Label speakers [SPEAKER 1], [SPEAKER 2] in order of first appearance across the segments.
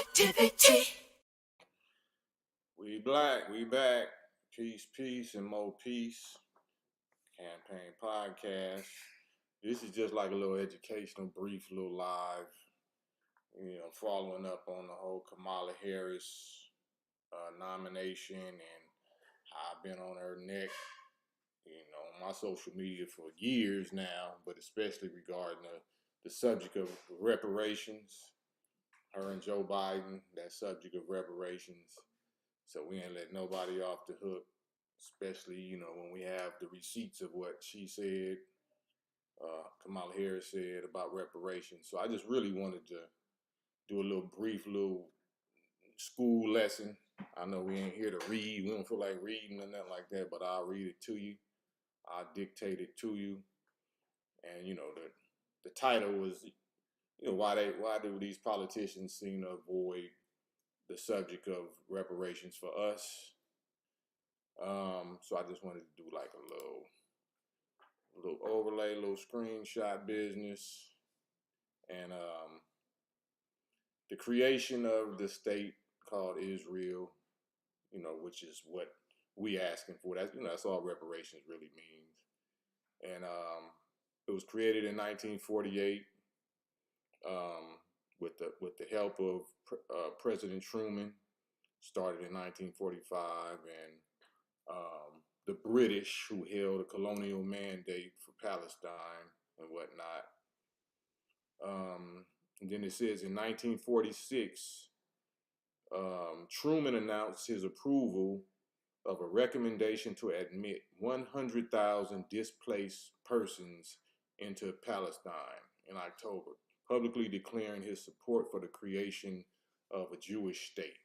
[SPEAKER 1] Positivity.
[SPEAKER 2] We black, we back. Peace, peace, and more peace. Campaign podcast. This is just like a little educational, brief, little live. Following up on the whole Kamala Harris nomination and how I've been on her neck, on my social media for years now, but especially regarding the subject of reparations. Her and Joe Biden, that subject of reparations. So we ain't let nobody off the hook, especially, when we have the receipts of what she said, Kamala Harris said about reparations. So I just really wanted to do a little brief school lesson. I know we ain't here to read. We don't feel like reading or nothing like that, but I'll read it to you. I'll dictate it to you. And, the title was, why do these politicians seem to avoid the subject of reparations for us? So I just wanted to do like a little overlay, little screenshot business, and the creation of the state called Israel, which is what we asking for. That's all reparations really means. And it was created in 1948 with the help of President Truman. Started in 1945, and the British, who held a colonial mandate for Palestine and whatnot. And then it says in 1946, Truman announced his approval of a recommendation to admit 100,000 displaced persons into Palestine in October, publicly declaring his support for the creation of a Jewish state.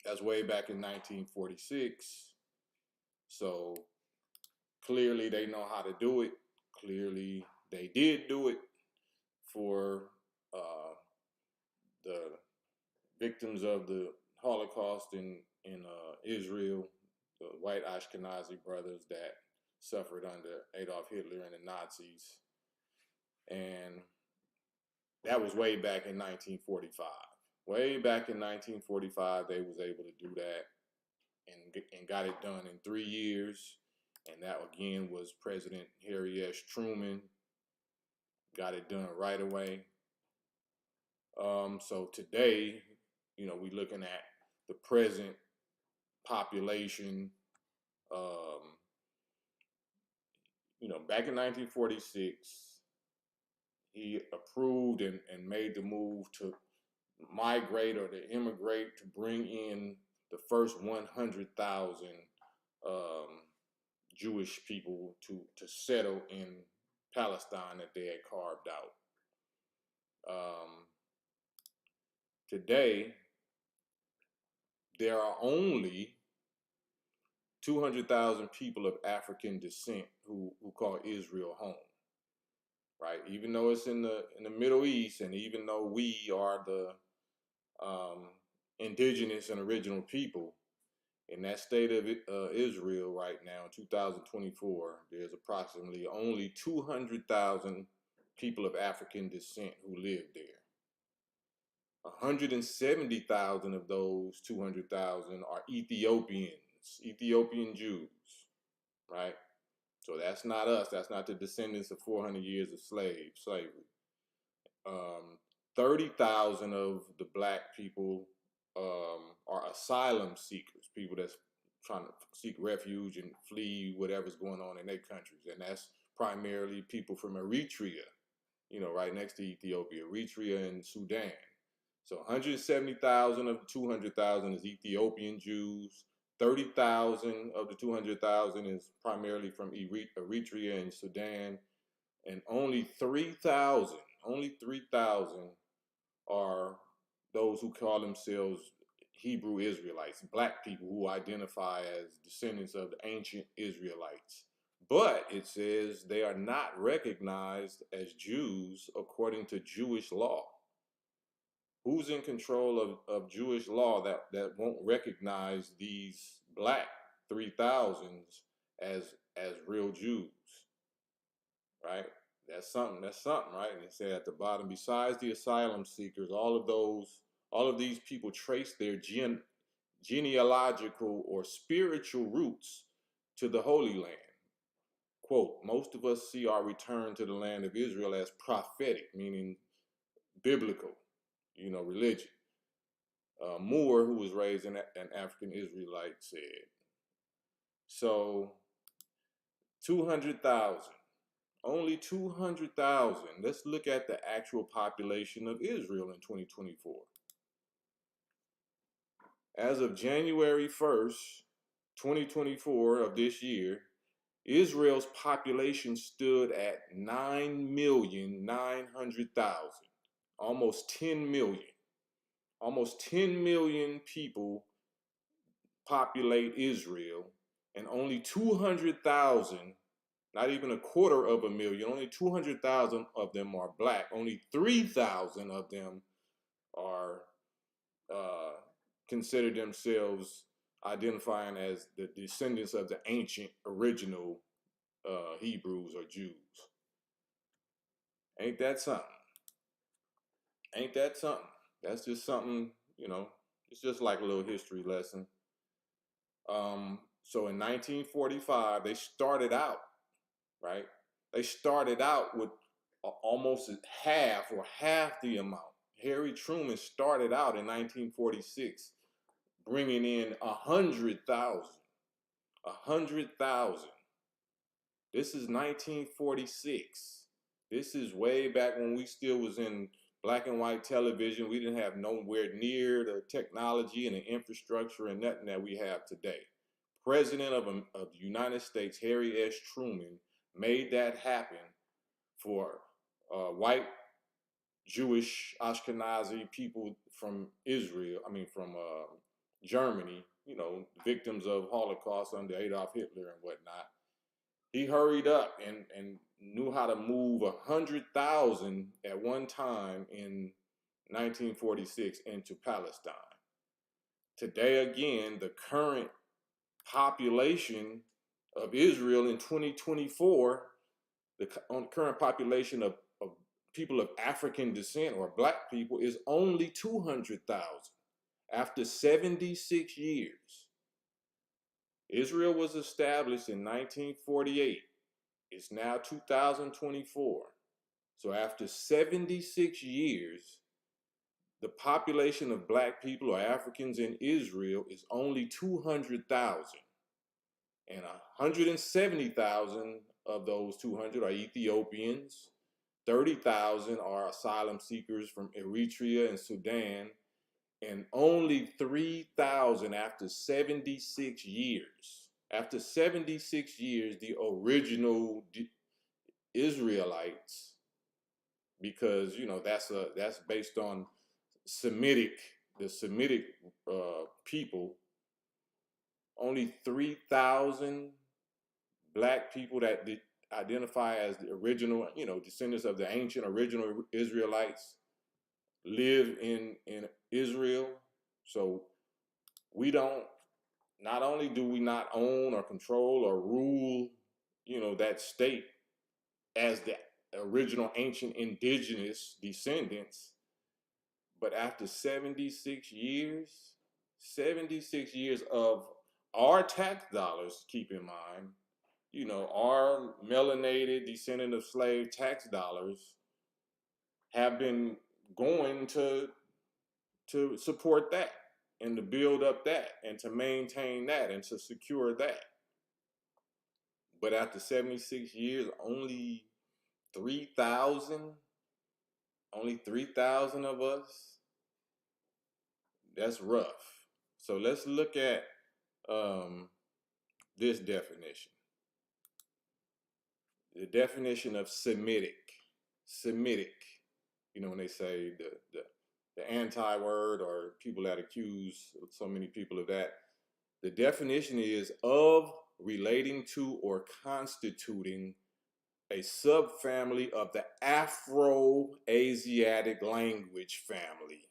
[SPEAKER 2] That's way back in 1946. So clearly they know how to do it. Clearly they did do it for the victims of the Holocaust in Israel, the white Ashkenazi brothers that suffered under Adolf Hitler and the Nazis. And that was way back in 1945. Way back in 1945, they was able to do that and got it done in 3 years. And that, again, was President Harry S. Truman. Got it done right away. So today, we're looking at the present population. Back in 1946, he approved and made the move to migrate or to immigrate to bring in the first 100,000 Jewish people to settle in Palestine that they had carved out. Today, there are only 200,000 people of African descent who call Israel home, right? Even though it's in the Middle East, and even though we are the indigenous and original people in that state of Israel right now, 2024, there's approximately only 200,000 people of African descent who live there. 170,000 of those 200,000 are Ethiopian Jews, right? So that's not us. That's not the descendants of 400 years of slavery. 30,000 of the black people are asylum seekers, people that's trying to seek refuge and flee whatever's going on in their countries. And that's primarily people from Eritrea, right next to Ethiopia, Eritrea and Sudan. So 170,000 of the 200,000 is Ethiopian Jews. 30,000 of the 200,000 is primarily from Eritrea and Sudan. And only 3,000 are those who call themselves Hebrew Israelites, black people who identify as descendants of the ancient Israelites. But it says they are not recognized as Jews according to Jewish law. Who's in control of Jewish law that won't recognize these black 3,000s as real Jews, right? That's something, right? And it said at the bottom, besides the asylum seekers, all All of these people trace their genealogical or spiritual roots to the Holy Land. Quote, most of us see our return to the land of Israel as prophetic, meaning biblical, religion. Moore, who was raised an African Israelite, said. So 200,000, only 200,000. Let's look at the actual population of Israel in 2024. As of January 1st, 2024 of this year, Israel's population stood at 9,900,000, almost 10 million. Almost 10 million people populate Israel, and only 200,000, not even a quarter of a million, only 200,000 of them are black. Only 3,000 of them are consider themselves identifying as the descendants of the ancient original Hebrews or Jews. Ain't that something? Ain't that something? That's just something, it's just like a little history lesson. So in 1945, they started out, right? They started out with almost half the amount. Harry Truman started out in 1946, bringing in 100,000. 100,000. This is 1946. This is way back when we still was in black and white television. We didn't have nowhere near the technology and the infrastructure and nothing that we have today. President of the United States, Harry S. Truman, made that happen for white, Jewish, Ashkenazi people from from Germany, victims of Holocaust under Adolf Hitler and whatnot. He hurried up and knew how to move 100,000 at one time in 1946 into Palestine. Today, again, the current population of Israel in 2024, the current population of people of African descent or black people is only 200,000 after 76 years. Israel was established in 1948. It's now 2024. So after 76 years, the population of black people or Africans in Israel is only 200,000. And 170,000 of those 200 are Ethiopians. 30,000 are asylum seekers from Eritrea and Sudan. And only 3,000 after 76 years. After 76 years, the original Israelites, because that's based on the Semitic people. Only 3,000 black people that identify as the original, descendants of the ancient original Israelites live in Israel. So not only do we not own or control or rule, that state as the original ancient indigenous descendants, but after 76 years of our tax dollars, keep in mind, our melanated descendant of slave tax dollars have been going to support that and to build up that and to maintain that and to secure that. But after 76 years, only 3,000 of us, that's rough. So let's look at this definition. The definition of Semitic, when they say the anti-word or people that accuse so many people of that, the definition is of relating to or constituting a subfamily of the Afro-Asiatic language family.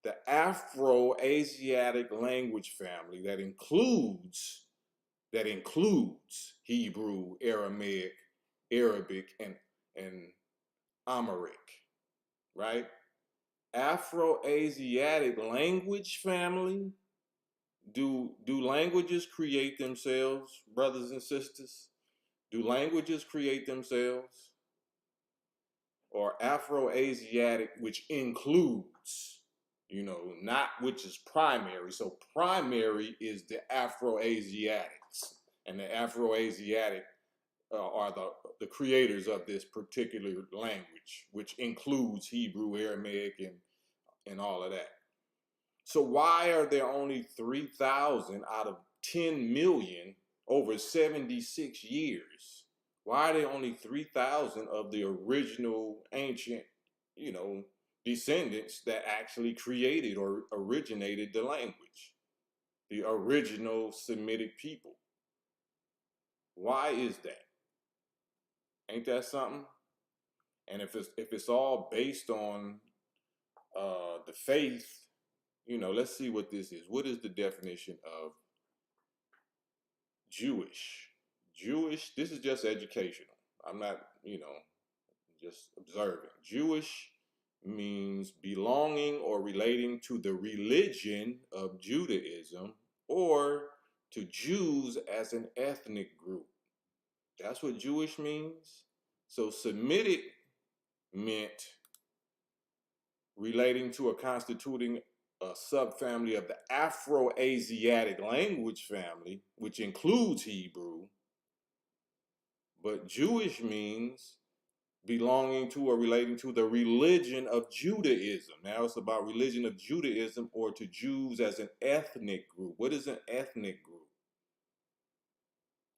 [SPEAKER 2] The Afro-Asiatic language family that includes Hebrew, Aramaic, Arabic, and Amharic, right? Afro-Asiatic language family? Do languages create themselves, brothers and sisters? Do languages create themselves? Or Afro-Asiatic, which includes, not which is primary. So primary is the Afro-Asiatics, and the Afro-Asiatic are the creators of this particular language, which includes Hebrew, Aramaic, and all of that. So why are there only 3,000 out of 10 million over 76 years? Why are there only 3,000 of the original ancient, descendants that actually created or originated the language? The original Semitic people. Why is that? Ain't that something? And if it's all based on the faith, let's see what this is. What is the definition of Jewish? Jewish, this is just educational. I'm not, just observing. Jewish means belonging or relating to the religion of Judaism or to Jews as an ethnic group. That's what Jewish means. So Semitic meant relating to or constituting a subfamily of the Afro-Asiatic language family, which includes Hebrew. But Jewish means belonging to or relating to the religion of Judaism. Now it's about religion of Judaism or to Jews as an ethnic group. What is an ethnic group?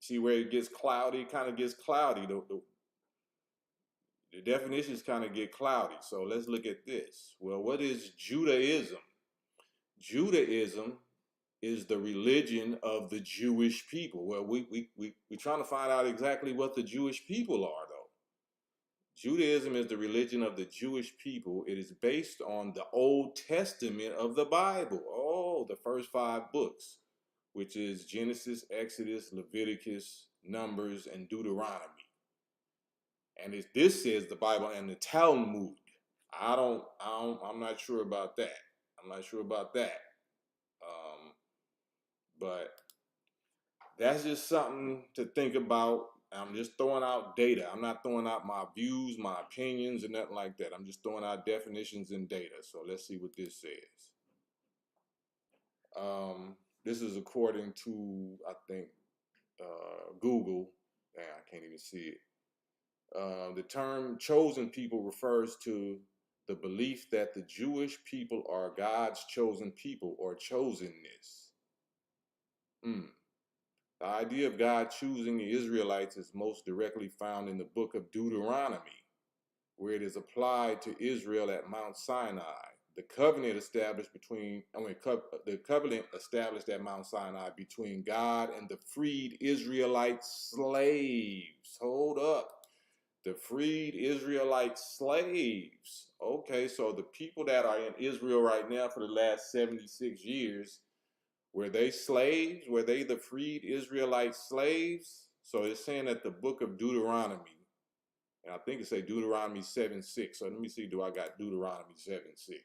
[SPEAKER 2] See where it gets cloudy? Kind of gets cloudy. The definitions kind of get cloudy. So let's look at this. Well, what is Judaism? Judaism is the religion of the Jewish people. Well, we're trying to find out exactly what the Jewish people are, though. Judaism is the religion of the Jewish people. It is based on the Old Testament of the Bible. Oh, the first 5 books, which is Genesis, Exodus, Leviticus, Numbers, and Deuteronomy. And this says the Bible and the Talmud. I'm not sure about that. But that's just something to think about. I'm just throwing out data. I'm not throwing out my views, my opinions, and nothing like that. I'm just throwing out definitions and data. So let's see what this says. This is according to, I think, Google. I can't even see it. The term chosen people refers to the belief that the Jewish people are God's chosen people or chosenness. The idea of God choosing the Israelites is most directly found in the book of Deuteronomy, where it is applied to Israel at Mount Sinai. The covenant established at Mount Sinai between God and the freed Israelite slaves. Hold up. The freed Israelite slaves. Okay, so the people that are in Israel right now for the last 76 years, were they slaves? Were they the freed Israelite slaves? So it's saying that the book of Deuteronomy, and I think it say Deuteronomy 7:6. So let me see, do I got Deuteronomy 7:6?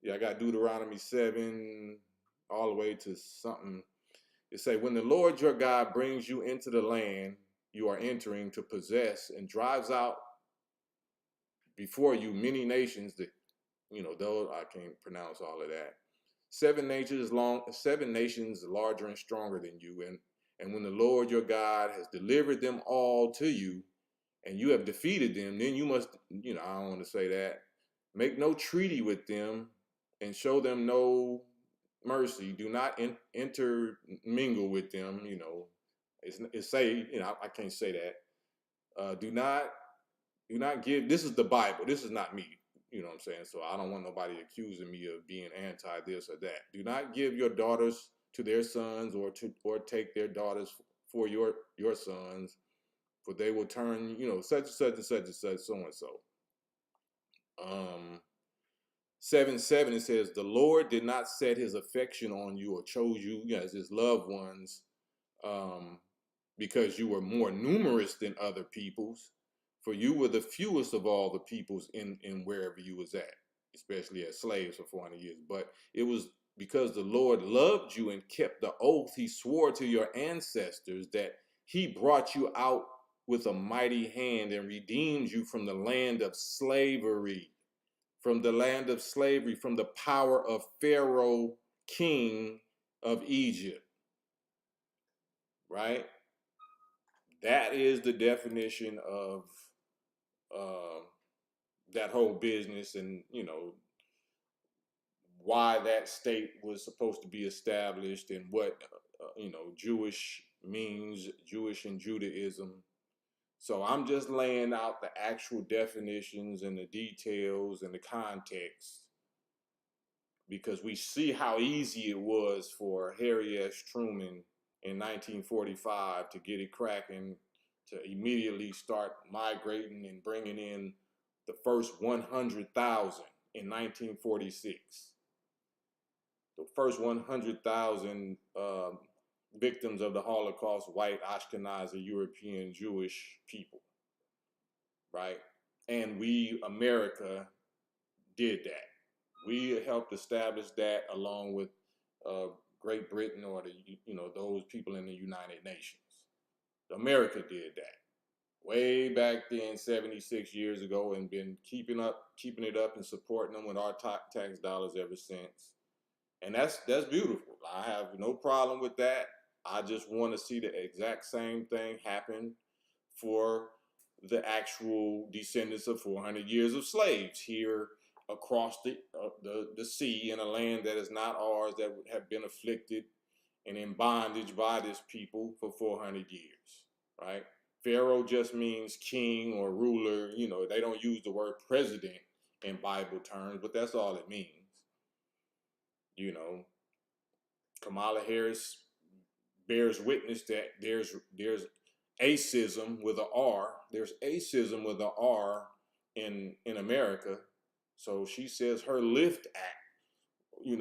[SPEAKER 2] Yeah, I got Deuteronomy 7 all the way to something. It say, when the Lord your God brings you into the land you are entering to possess and drives out before you many nations that, though I can't pronounce all of that. 7 nations larger and stronger than you. And when the Lord your God has delivered them all to you and you have defeated them, then you must, I don't want to say that, make no treaty with them and show them no mercy. Do not intermingle with them, It's say, I can't say that. Do not give, this is the Bible. This is not me. You know what I'm saying? So I don't want nobody accusing me of being anti this or that. Do not give your daughters to their sons or take their daughters for your sons, for they will turn, such and such and such and such, so and so. 7:7 it says, the Lord did not set his affection on you or chose you as his loved ones because you were more numerous than other peoples, for you were the fewest of all the peoples in wherever you was at. especially as slaves for 400 years. But it was because the Lord loved you and kept the oath he swore to your ancestors that he brought you out with a mighty hand and redeemed you from the land of slavery, from the power of Pharaoh, king of Egypt, right? That is the definition of uh, that whole business, and why that state was supposed to be established, and what Jewish means, Jewish and Judaism. So I'm just laying out the actual definitions and the details and the context, because we see how easy it was for Harry S. Truman in 1945 to get it cracking, to immediately start migrating and bringing in the first 100,000 in 1946. The first 100,000 victims of the Holocaust, white, Ashkenazi, European, Jewish people, right? And we, America, did that. We helped establish that along with Great Britain, or those people in the United Nations. America did that way back then, 76 years ago, and been keeping it up and supporting them with our tax dollars ever since. And that's beautiful. I have no problem with that. I just want to see the exact same thing happen for the actual descendants of 400 years of slaves here across the sea, in a land that is not ours, that have been afflicted and in bondage by this people for 400 years, right? Pharaoh just means king or ruler. They don't use the word president in Bible terms, but that's all it means. Kamala Harris bears witness that there's acism with an R. There's acism with an R in America. So she says her Lift Act,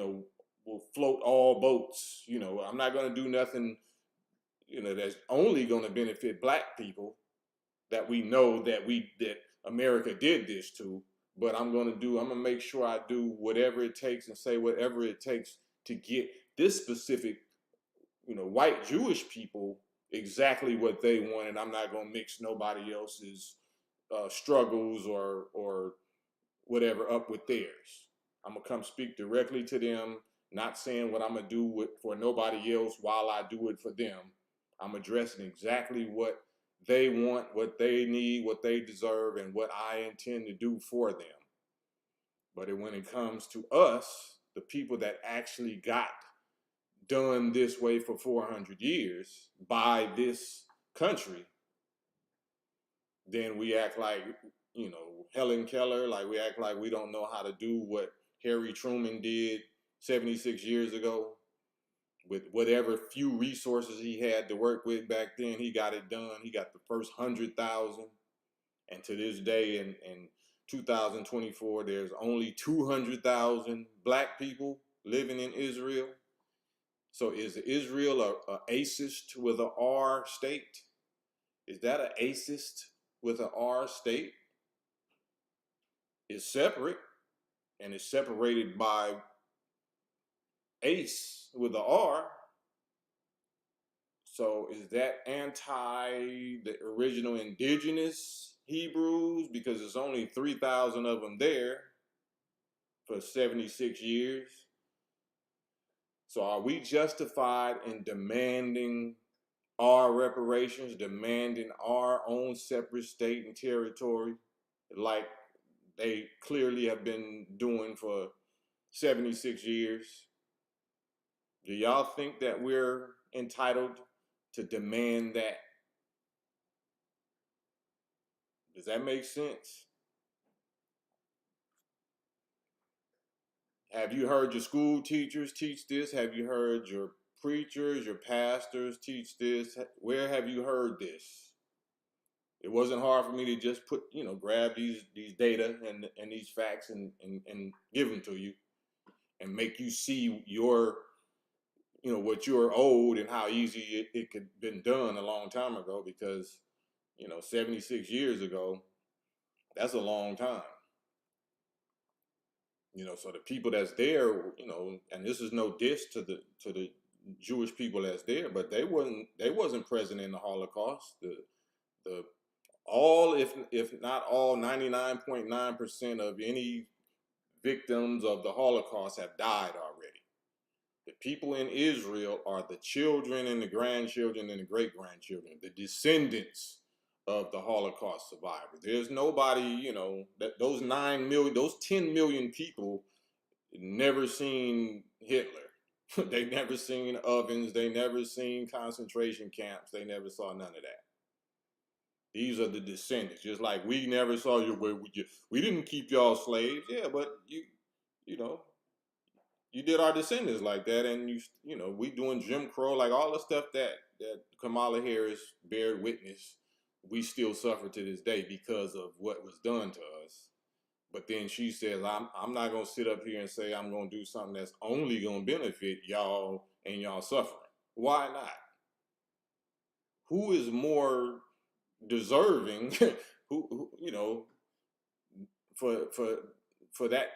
[SPEAKER 2] will float all boats. I'm not going to do nothing, that's only going to benefit black people that we know that America did this to. But I'm going to make sure I do whatever it takes and say whatever it takes to get this specific, white Jewish people exactly what they want. And I'm not going to mix nobody else's struggles or whatever up with theirs. I'm going to come speak directly to them, not saying what I'm going to do for nobody else while I do it for them. I'm addressing exactly what they want, what they need, what they deserve, and what I intend to do for them. But when it comes to us, the people that actually got done this way for 400 years by this country, then we act like, Helen Keller, like we act like we don't know how to do what Harry Truman did 76 years ago. With whatever few resources he had to work with back then, he got it done. He got the first 100,000. And to this day, in 2024, there's only 200,000 black people living in Israel. So is Israel a racist with an R state? Is that a racist with an R state? It's separate, and it's separated by ace with an R. So is that anti the original indigenous Hebrews? Because there's only 3,000 of them there for 76 years. So are we justified in demanding our reparations, demanding our own separate state and territory, like they clearly have been doing for 76 years? Do y'all think that we're entitled to demand that? Does that make sense? Have you heard your school teachers teach this? Have you heard your preachers, your pastors teach this? Where have you heard this? It wasn't hard for me to just grab these data and these facts and give them to you and make you see your, what you're owed and how easy it could have been done a long time ago, because, 76 years ago, that's a long time. You know, so the people that's there, you know, and this is no diss to the Jewish people that's there, but they wasn't present in the Holocaust. The all, if not all, 99.9% of any victims of the Holocaust have died already. The people in Israel are the children and the grandchildren and the great grandchildren, the descendants of the Holocaust survivors. There's nobody, you know, that those 9 million, those 10 million people never seen Hitler. They never seen ovens. They never seen concentration camps. They never saw none of that. These are the descendants. Just like we never saw you, we didn't keep y'all slaves. Yeah, but you know, you did our descendants like that, and you know, we doing Jim Crow, like all the stuff that Kamala Harris bared witness. We still suffer to this day because of what was done to us. But then she says, I'm not gonna sit up here and say I'm gonna do something that's only gonna benefit y'all and y'all suffering. Why not? Who is more deserving? who you know, for that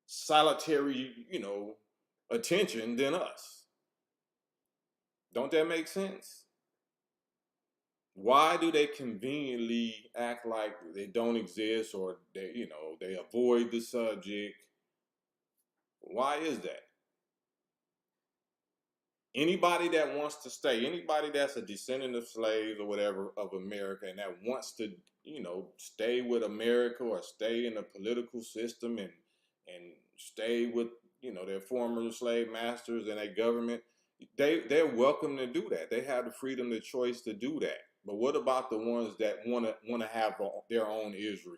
[SPEAKER 2] solitary, you know, attention than us? Don't that make sense? Why do they conveniently act like they don't exist, or they, you know, they avoid the subject? Why is that? Anybody that wants to stay, anybody that's a descendant of slaves or whatever of America, and that wants to, you know, stay with America or stay in the political system and stay with, you know, their former slave masters and their government, they're welcome to do that. They have the freedom, the choice to do that. But what about the ones that want to have their own Israel?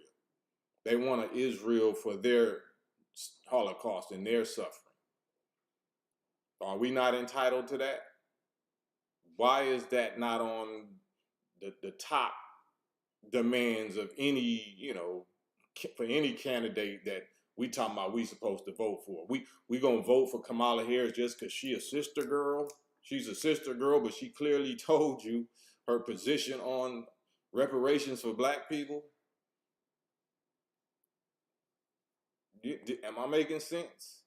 [SPEAKER 2] They want an Israel for their Holocaust and their suffering. Are we not entitled to that? Why is that not on the top demands of any, you know, for any candidate that we talking about we supposed to vote for? We gonna vote for Kamala Harris just because she a sister girl? She's a sister girl, but she clearly told you her position on reparations for black people. Am I making sense?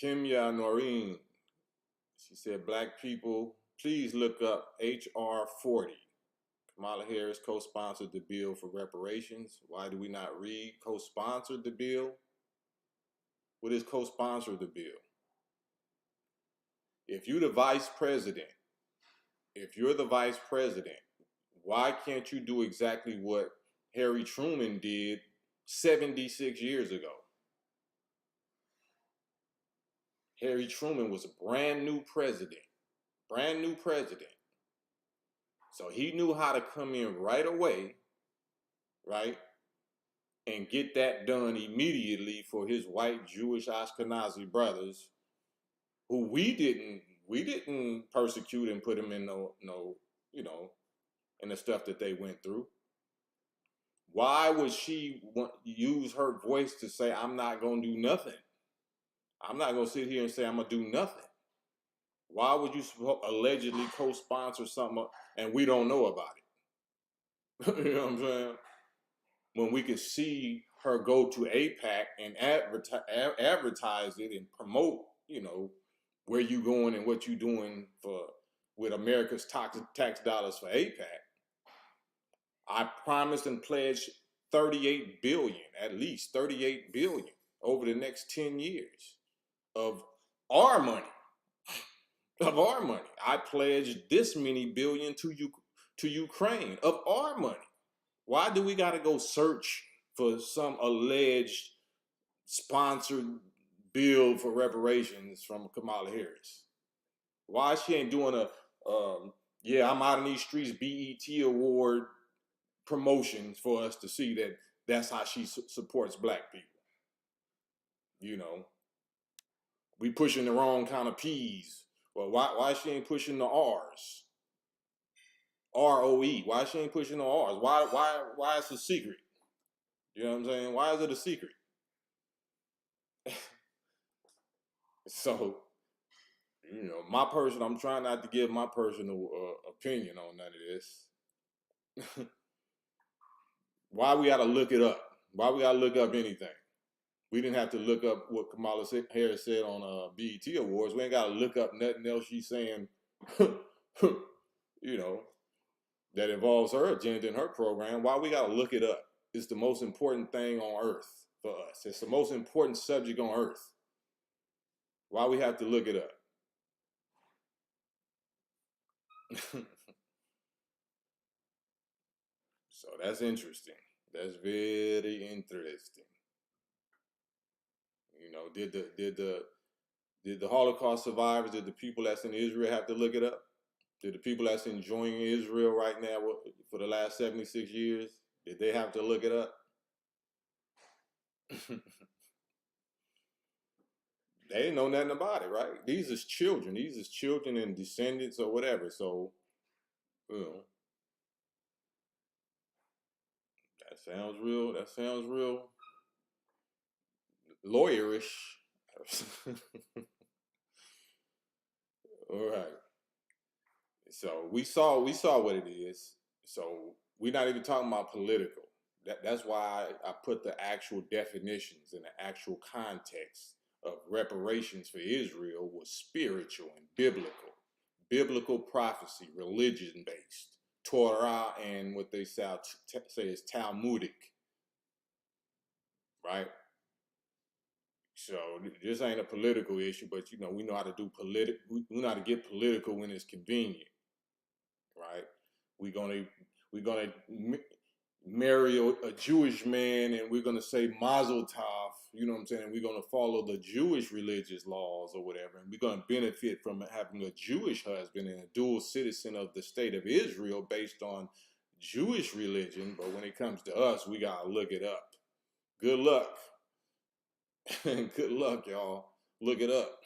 [SPEAKER 2] Kimya Noreen, she said, black people, please look up HR 40. Kamala Harris co-sponsored the bill for reparations. Why do we not read co-sponsored the bill? What is co-sponsored the bill? If you're the vice president, why can't you do exactly what Harry Truman did 76 years ago? Harry Truman was a brand new president. So he knew how to come in right away, right? And get that done immediately for his white Jewish Ashkenazi brothers, who we didn't persecute and put them in no, you know, in the stuff that they went through. Why would she use her voice to say, I'm not gonna do nothing? I'm not gonna sit here and say I'm gonna do nothing. Why would you allegedly co-sponsor something and we don't know about it? You know what I'm saying? When we could see her go to APAC and advertise it and promote, you know, where you going and what you doing with America's tax dollars for APAC. I promised and pledged 38 billion, at least 38 billion over the next 10 years of our money. I pledged this many billion to Ukraine of our money. Why do we got to go search for some alleged sponsored bill for reparations from Kamala Harris? Why she ain't doing I'm out in these streets BET award promotions for us to see that that's how she supports black people? You know, we pushing the wrong kind of P's. Well, why she ain't pushing the R's? ROE. Why she ain't pushing the R's? Why it's a secret? You know what I'm saying? Why is it a secret? So, you know, I'm trying not to give my personal opinion on none of this. Why we got to look it up? Why we gotta look up anything? We didn't have to look up what Kamala Harris said on BET Awards. We ain't gotta look up nothing else she's saying, you know, that involves her agenda and her program. Why we gotta look it up? It's the most important thing on earth for us. It's the most important subject on earth. Why we have to look it up? So that's interesting. That's very interesting. You know, did the Holocaust survivors, did the people that's in Israel have to look it up? Did the people that's enjoying Israel right now for the last 76 years, did they have to look it up? They didn't know nothing about it, right? These is children. These is children and descendants or whatever. So, you know, that sounds real lawyerish. All right. So we saw what it is. So we're not even talking about political. That's why I put the actual definitions in the actual context of reparations for Israel was spiritual and biblical. Biblical prophecy, religion based. Torah and what they say is Talmudic. Right? So this ain't a political issue, but you know, we know how to do we know how to get political when it's convenient. Right? We're gonna marry a Jewish man and we're gonna say Mazel Tov, you know what I'm saying? We're gonna follow the Jewish religious laws or whatever, and we're gonna benefit from having a Jewish husband and a dual citizen of the state of Israel based on Jewish religion. But when it comes to us, we gotta look it up. Good luck. Good luck, y'all. Look it up.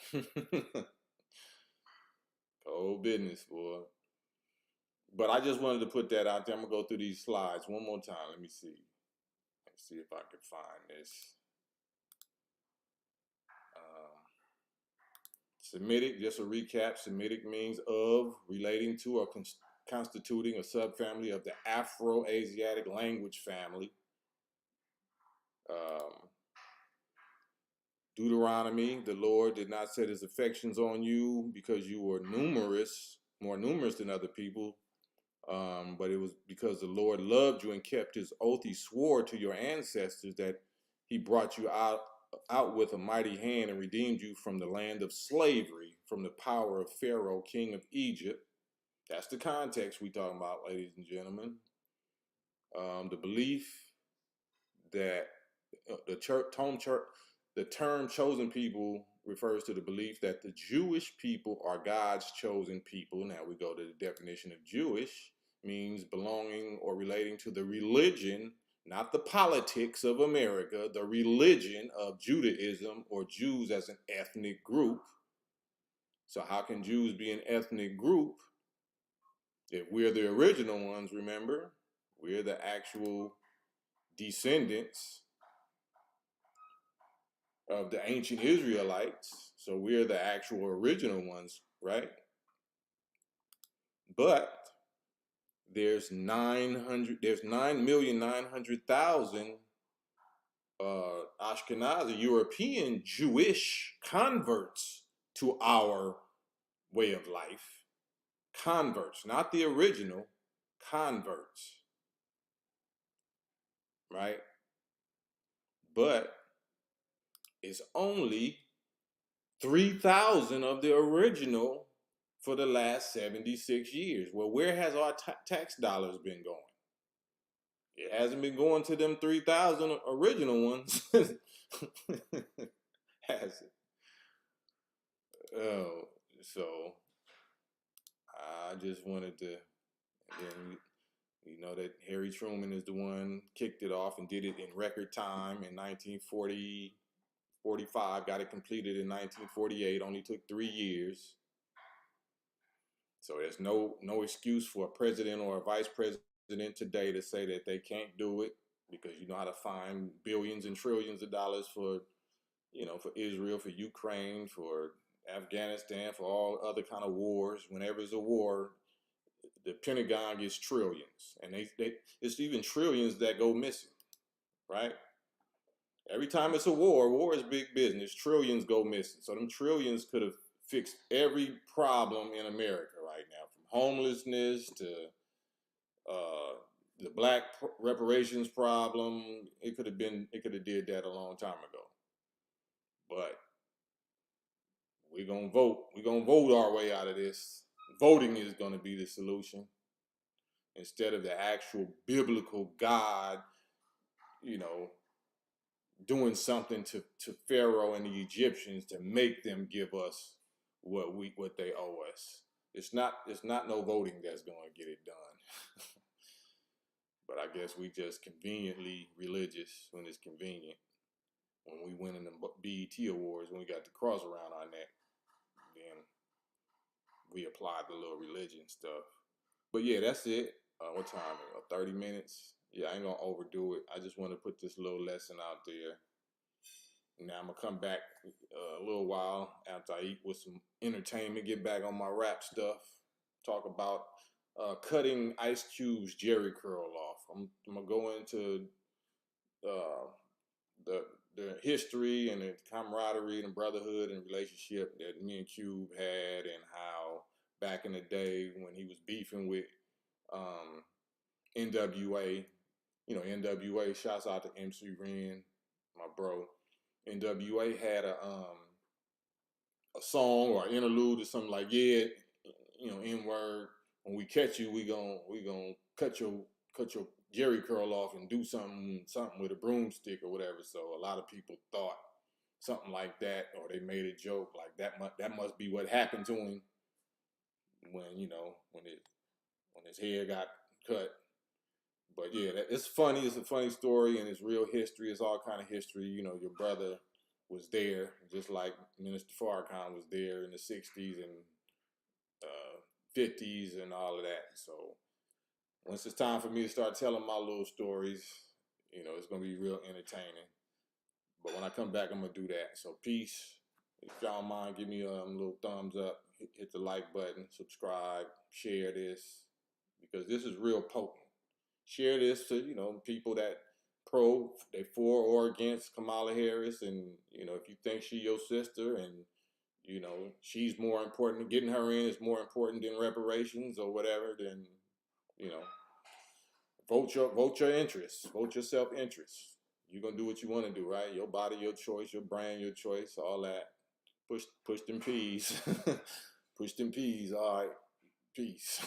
[SPEAKER 2] Cold business, boy. But I just wanted to put that out there. I'm going to go through these slides one more time. Let me see. Let's see if I can find this. Semitic, just a recap. Semitic means of, relating to, or constituting a subfamily of the Afro-Asiatic language family. Deuteronomy, the Lord did not set his affections on you because you were numerous, more numerous than other people, but it was because the Lord loved you and kept his oath he swore to your ancestors that he brought you out with a mighty hand and redeemed you from the land of slavery, from the power of Pharaoh, king of Egypt. That's the context we talking about, ladies and gentlemen. The belief that the term chosen people refers to the belief that the Jewish people are God's chosen people. Now we go to the definition of Jewish, means belonging or relating to the religion, not the politics of America, the religion of Judaism or Jews as an ethnic group. So how can Jews be an ethnic group if we're the original ones? Remember, we're the actual descendants of the ancient Israelites. So we're the actual original ones, right? But there's 9,900,000 Ashkenazi European Jewish converts to our way of life. Converts, not the original, converts, right? But it's only 3,000 of the original for the last 76 years. Well, where has our tax dollars been going? It hasn't been going to them 3,000 original ones. Has it? Oh, so I just wanted to, then you know that Harry Truman is the one kicked it off and did it in record time in 1945, got it completed in 1948, only took 3 years. So there's no excuse for a president or a vice president today to say that they can't do it, because you know how to find billions and trillions of dollars for, you know, for Israel, for Ukraine, for Afghanistan, for all other kind of wars. Whenever there's a war, the Pentagon gets trillions, and it's even trillions that go missing, right? Every time it's a war is big business. Trillions go missing. So them trillions could have fixed every problem in America right now, from homelessness to uh, the black reparations problem. It could have been. It could have did that a long time ago. But we're gonna vote. We're gonna vote our way out of this. Voting is gonna be the solution instead of the actual biblical God, you know, doing something to Pharaoh and the Egyptians to make them give us what they owe us. It's not no voting that's gonna get it done. But I guess we just conveniently religious when it's convenient. When we win in the BET Awards, when we got the cross around our neck, then we applied the little religion stuff. But yeah, that's it. What time? 30 minutes. Yeah, I ain't gonna overdo it. I just want to put this little lesson out there. Now I'm gonna come back a little while after I eat with some entertainment, get back on my rap stuff, talk about cutting Ice Cube's Jerry curl off. I'm gonna go into uh, the history and the camaraderie and brotherhood and relationship that me and Cube had, and how back in the day when he was beefing with NWA, you know, NWA, shouts out to MC Ren, my bro. NWA had a song or an interlude or something like, yeah, you know, N-word, when we catch you, we gonna cut your Jerry curl off and do something with a broomstick or whatever. So a lot of people thought something like that, or they made a joke like that must be what happened to him when, you know, when his hair got cut. But yeah, it's funny. It's a funny story, and it's real history. It's all kind of history. You know, your brother was there, just like Minister Farrakhan was there in the 60s and 50s and all of that. So once it's time for me to start telling my little stories, you know, it's going to be real entertaining. But when I come back, I'm going to do that. So peace. If y'all mind, give me a little thumbs up, hit the like button, subscribe, share this, because this is real potent. Share this to, you know, people that they for or against Kamala Harris. And, you know, if you think she your sister and, you know, she's more important, getting her in is more important than reparations or whatever, then, you know, vote your interests, vote your self-interest. You're gonna do what you want to do, right? Your body, your choice, your brain, your choice, all that. Push them peas. Push them peas. All right. Peace.